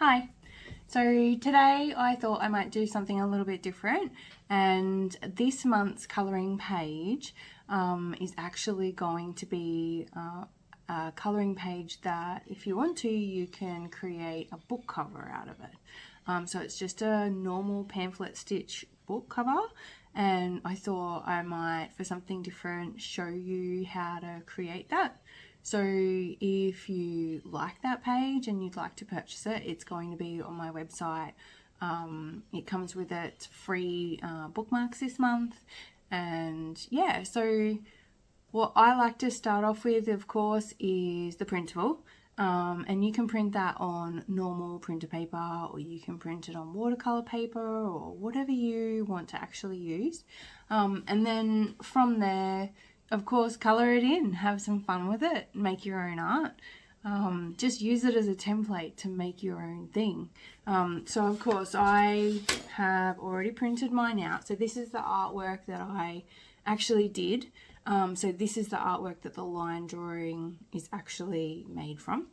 Hi. So today I thought I might do something a little bit different, and this month's colouring page is actually going to be a colouring page that if you want to you can create a book cover out of it. So it's just a normal pamphlet stitch book cover, and I thought I might, for something different, show you how to create that. So if you like that page and you'd like to purchase it, it's going to be on my website. It comes with its free bookmarks this month. And yeah, so what I like to start off with, of course, is the printable. And you can print that on normal printer paper, or you can print it on watercolor paper, or whatever you want to actually use. And then from there, of course, colour it in, have some fun with it, make your own art. Just use it as a template to make your own thing. So of course I have already printed mine out. So this is the artwork that I actually did. So this is the artwork that the line drawing is actually made from.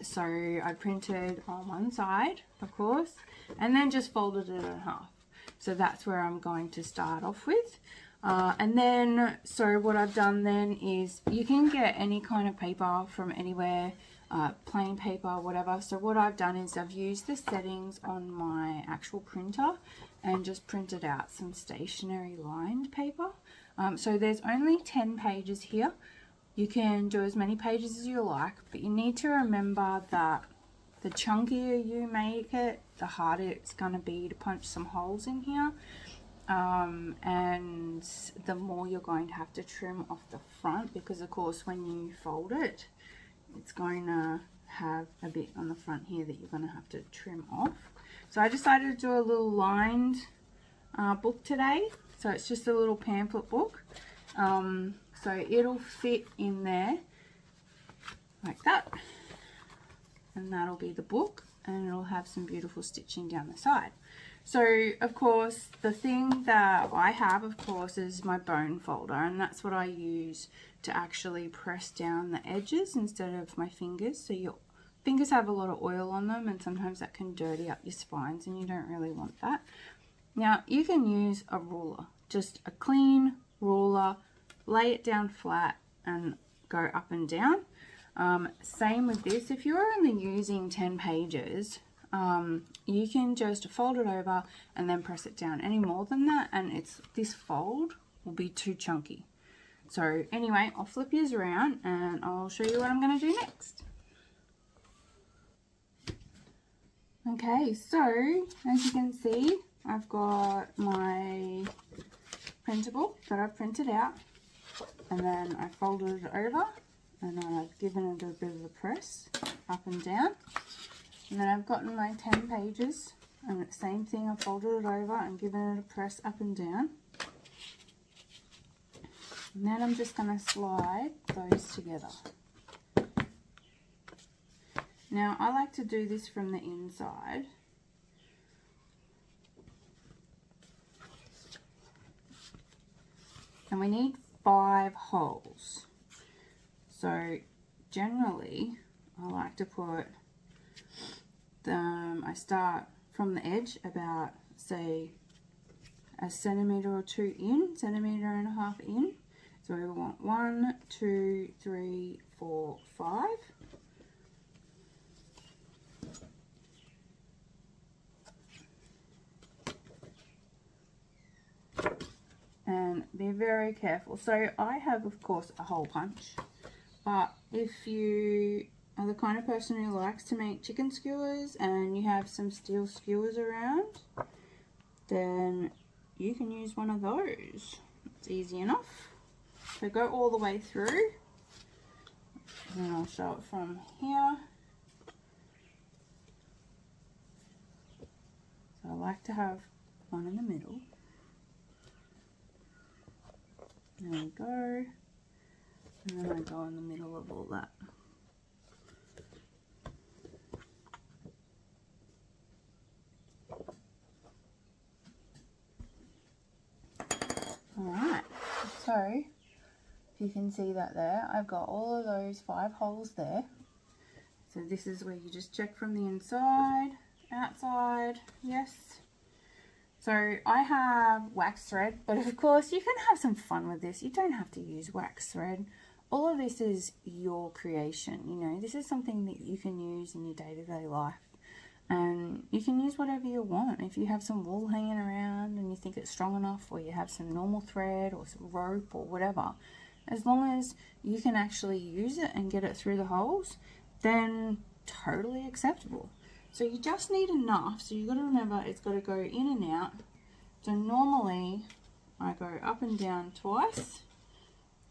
So I printed on one side, of course, and then just folded it in half. So that's where I'm going to start off with. And then, so what I've done then is, you can get any kind of paper from anywhere, plain paper, whatever. So what I've done is I've used the settings on my actual printer and just printed out some stationery lined paper. So there's only 10 pages here. You can do as many pages as you like, but you need to remember that the chunkier you make it, the harder it's going to be to punch some holes in here. And the more you're going to have to trim off the front, because of course when you fold it, it's going to have a bit on the front here that you're going to have to trim off. So I decided to do a little lined book today. So it's just a little pamphlet book. So it'll fit in there like that, and that'll be the book, and it'll have some beautiful stitching down the side. So of course the thing that I have, of course, is my bone folder, and that's what I use to actually press down the edges instead of my fingers. So your fingers have a lot of oil on them, and sometimes that can dirty up your spines, and you don't really want that. Now you can use a ruler, just a clean ruler, lay it down flat and go up and down. Same with this. If you're only using 10 pages, you can just fold it over and then press it down. Any more than that, and this fold will be too chunky. So anyway, I'll flip yours around and I'll show you what I'm going to do next. Okay, so as you can see, I've got my printable that I've printed out, and then I folded it over, and then I've given it a bit of a press up and down. And then I've gotten my 10 pages, and the same thing, I folded it over and given it a press up and down. And then I'm just going to slide those together. Now I like to do this from the inside. And we need 5 holes. So generally I like to put I start from the edge about, say, a centimetre or 2 in, centimetre and a half in. So we want 1, 2, 3, 4, 5. And be very careful. So I have, of course, a hole punch, but if you are the kind of person who likes to make chicken skewers and you have some steel skewers around, then you can use one of those. It's easy enough. So go all the way through, and I'll show it from here. So I like to have one in the middle. There we go. And then I go in the middle of all that. Alright, so if you can see that there, I've got all of those 5 holes there. So this is where you just check from the inside, outside, yes. So I have wax thread, but of course you can have some fun with this. You don't have to use wax thread. All of this is your creation, you know. This is something that you can use in your day-to-day life. And you can use whatever you want. If you have some wool hanging around and you think it's strong enough, or you have some normal thread or some rope or whatever, as long as you can actually use it and get it through the holes, then totally acceptable. So you just need enough. So you've got to remember it's got to go in and out. So normally I go up and down twice.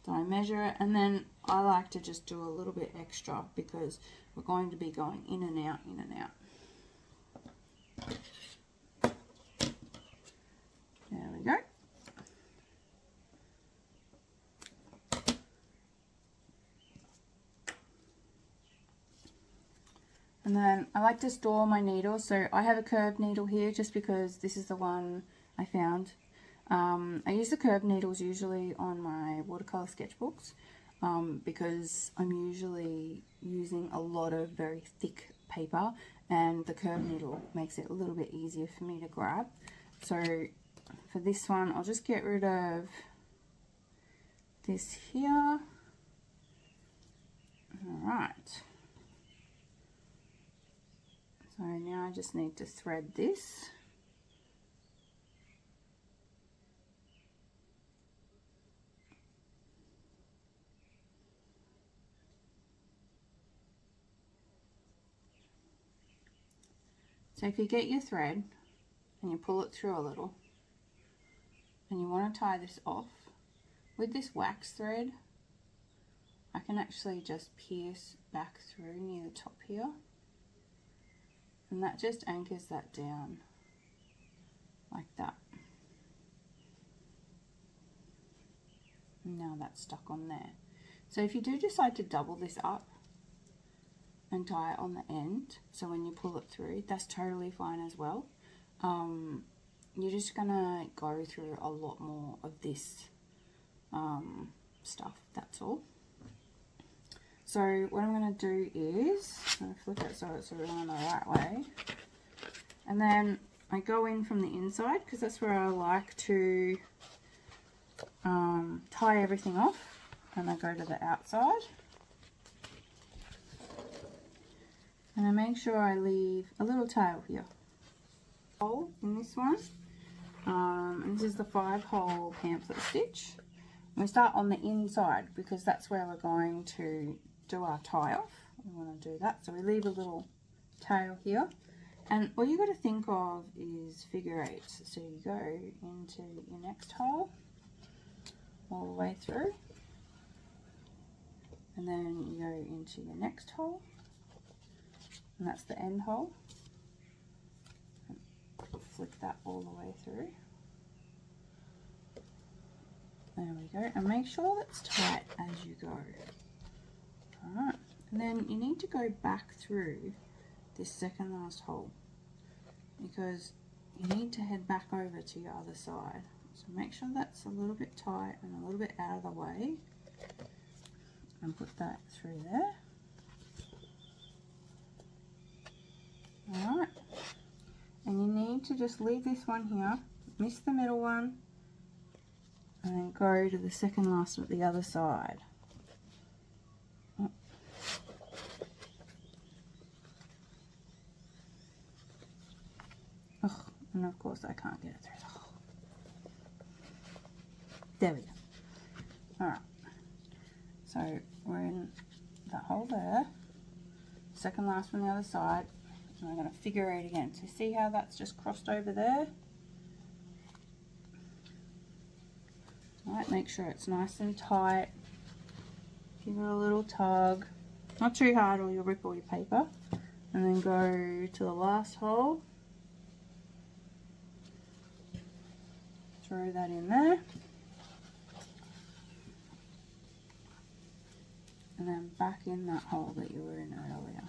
So I measure it, and then I like to just do a little bit extra because we're going to be going in and out, in and out. There we go. And then I like to store my needles. So I have a curved needle here just because this is the one I found. I use the curved needles usually on my watercolor sketchbooks because I'm usually using a lot of very thick paper, and the curved needle makes it a little bit easier for me to grab. So for this one, I'll just get rid of this here. All right. So now I just need to thread this. So if you get your thread and you pull it through a little and you want to tie this off, with this wax thread, I can actually just pierce back through near the top here. And that just anchors that down like that. And now that's stuck on there. So if you do decide to double this up and tie it on the end, so when you pull it through, that's totally fine as well. You're just gonna go through a lot more of this stuff, that's all. So what I'm going to do is, I'm going to flip it so it's around the right way. And then I go in from the inside because that's where I like to tie everything off. And I go to the outside. And I make sure I leave a little tail here. Hole in this one. And this is the 5-hole pamphlet stitch. And we start on the inside because that's where we're going to do our tie off. We want to do that, so we leave a little tail here, and all you got to think of is figure eights. So you go into your next hole all the way through, and then you go into your next hole, and that's the end hole, and flick that all the way through. There we go, and make sure that's tight as you go. Alright, and then you need to go back through this second last hole because you need to head back over to your other side. So make sure that's a little bit tight and a little bit out of the way, and put that through there. Alright, and you need to just leave this one here, miss the middle one, and then go to the second last of the other side. Oh, and of course I can't get it through the hole. There we go. Alright, so we're in that hole there, second last from the other side, and I'm going to figure eight again. So see how that's just crossed over there? Alright, make sure it's nice and tight. Give it a little tug, not too hard or you'll rip all your paper, and then go to the last hole. Throw that in there, and then back in that hole that you were in earlier.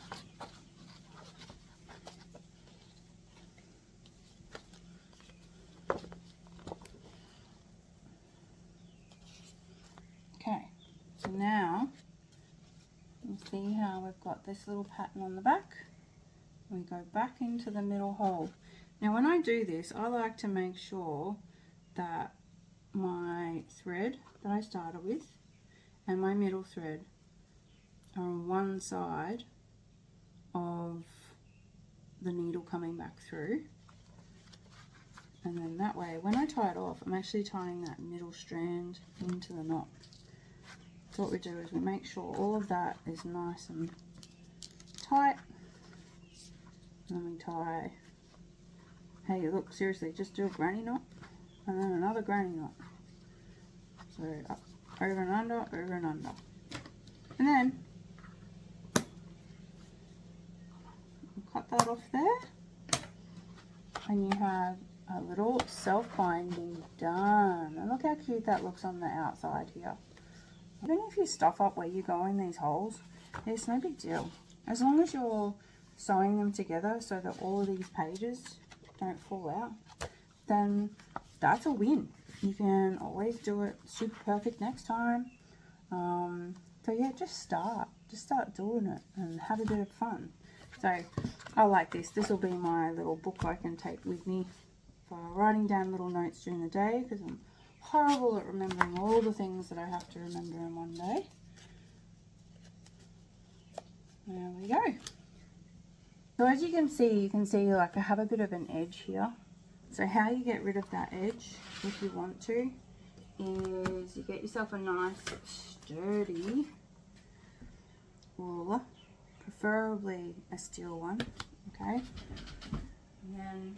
Okay, so now see how we've got this little pattern on the back. We go back into the middle hole. Now when I do this, I like to make sure that my thread that I started with and my middle thread are on one side of the needle coming back through, and then that way when I tie it off, I'm actually tying that middle strand into the knot. So what we do is we make sure all of that is nice and tight, and then we tie, hey look, seriously, just do a granny knot and then another granny knot. So up, over and under, over and under. And then cut that off there, and you have a little self-binding done. And look how cute that looks on the outside here. Even if you stuff up where you go in these holes, it's no big deal. As long as you're sewing them together so that all of these pages don't fall out, then that's a win. You can always do it super perfect next time. So yeah, just start doing it and have a bit of fun. So I like this. This will be my little book I can take with me for writing down little notes during the day, because I'm horrible at remembering all the things that I have to remember in one day. There we go. So as you can see like I have a bit of an edge here. So how you get rid of that edge, if you want to, is you get yourself a nice sturdy ruler, preferably a steel one, okay? And then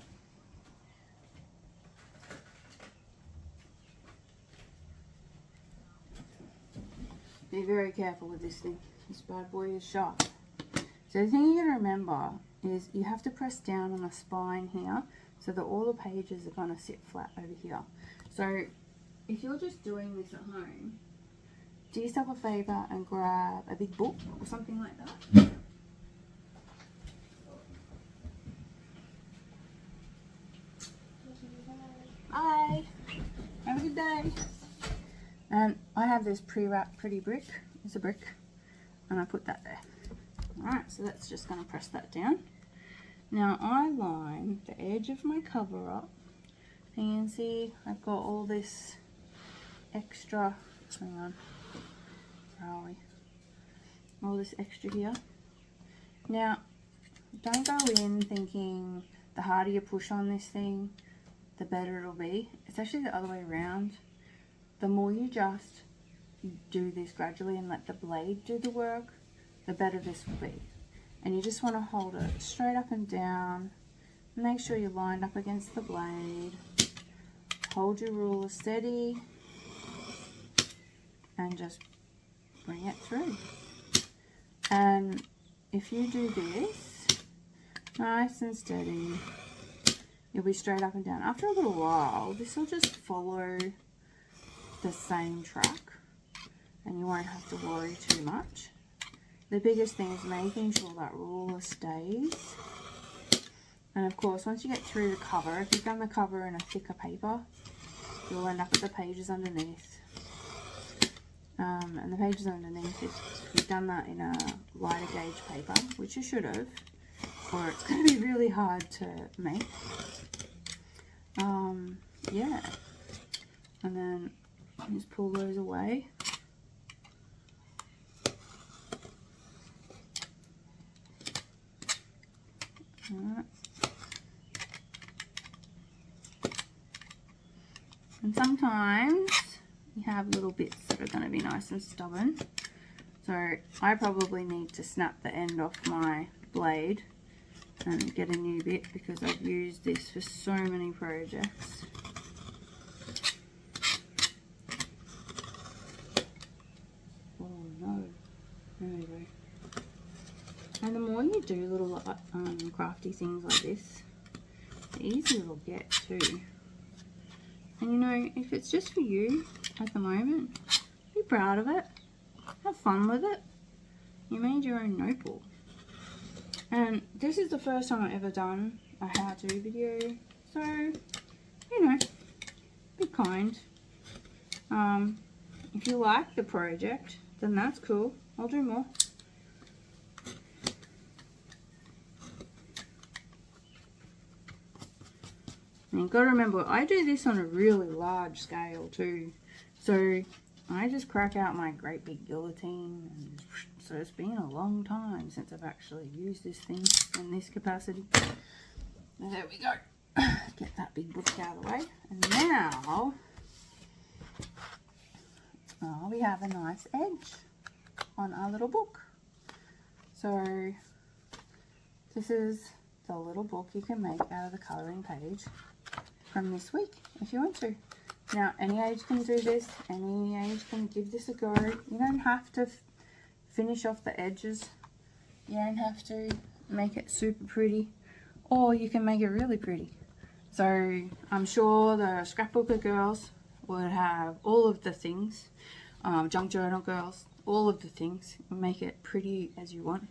be very careful with this thing. This bad boy is sharp. So the thing you gotta remember is you have to press down on the spine here so that all the pages are gonna sit flat over here. So if you're just doing this at home, do yourself a favor and grab a big book or something like that. Bye. Have a good day. And I have this pre-wrapped pretty brick. It's a brick, and I put that there. Alright, so that's just going to press that down. Now I line the edge of my cover up, and you can see I've got all this extra, hang on, where are we? All this extra here. Now don't go in thinking the harder you push on this thing, the better it'll be. It's actually the other way around. The more you just do this gradually and let the blade do the work, the better this will be. And you just want to hold it straight up and down. Make sure you're lined up against the blade. Hold your ruler steady and just bring it through. And if you do this nice and steady, you'll be straight up and down. After a little while, this will just follow the same track and you won't have to worry too much. The biggest thing is making sure that ruler stays. And of course, once you get through the cover, if you've done the cover in a thicker paper, you'll end up with the pages underneath. And the pages underneath, if you've done that in a lighter gauge paper, which you should have, or it's going to be really hard to make. Yeah. And then just pull those away. Alright. And sometimes you have little bits that are going to be nice and stubborn. So I probably need to snap the end off my blade and get a new bit because I've used this for so many projects. Oh no, there we go. And the more you do little crafty things like this, the easier it'll get too. And you know, if it's just for you at the moment, be proud of it. Have fun with it. You made your own notebook. And this is the first time I've ever done a how-to video. So, you know, be kind. If you like the project, then that's cool. I'll do more. And you've got to remember, I do this on a really large scale too. So I just crack out my great big guillotine. And so it's been a long time since I've actually used this thing in this capacity. And there we go. Get that big book out of the way. And now we have a nice edge on our little book. So this is the little book you can make out of the colouring page from this week if you want to. Now any age can do this, any age can give this a go. You don't have to finish off the edges, you don't have to make it super pretty, or you can make it really pretty. So I'm sure the scrapbooker girls would have all of the things, junk journal girls, all of the things, make it pretty as you want.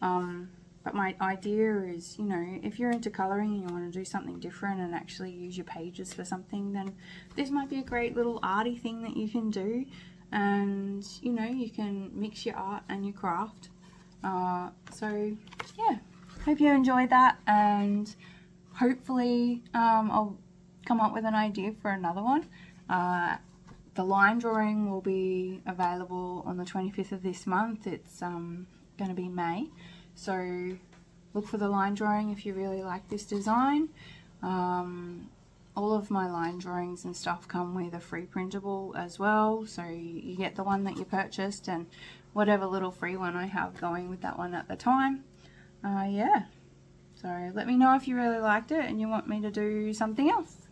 But my idea is, you know, if you're into colouring and you want to do something different and actually use your pages for something, then this might be a great little arty thing that you can do. And, you know, you can mix your art and your craft. So, yeah, hope you enjoyed that, and hopefully I'll come up with an idea for another one. The line drawing will be available on the 25th of this month. It's going to be May. So look for the line drawing if you really like this design. All of my line drawings and stuff come with a free printable as well. So you get the one that you purchased and whatever little free one I have going with that one at the time. Yeah. So let me know if you really liked it and you want me to do something else.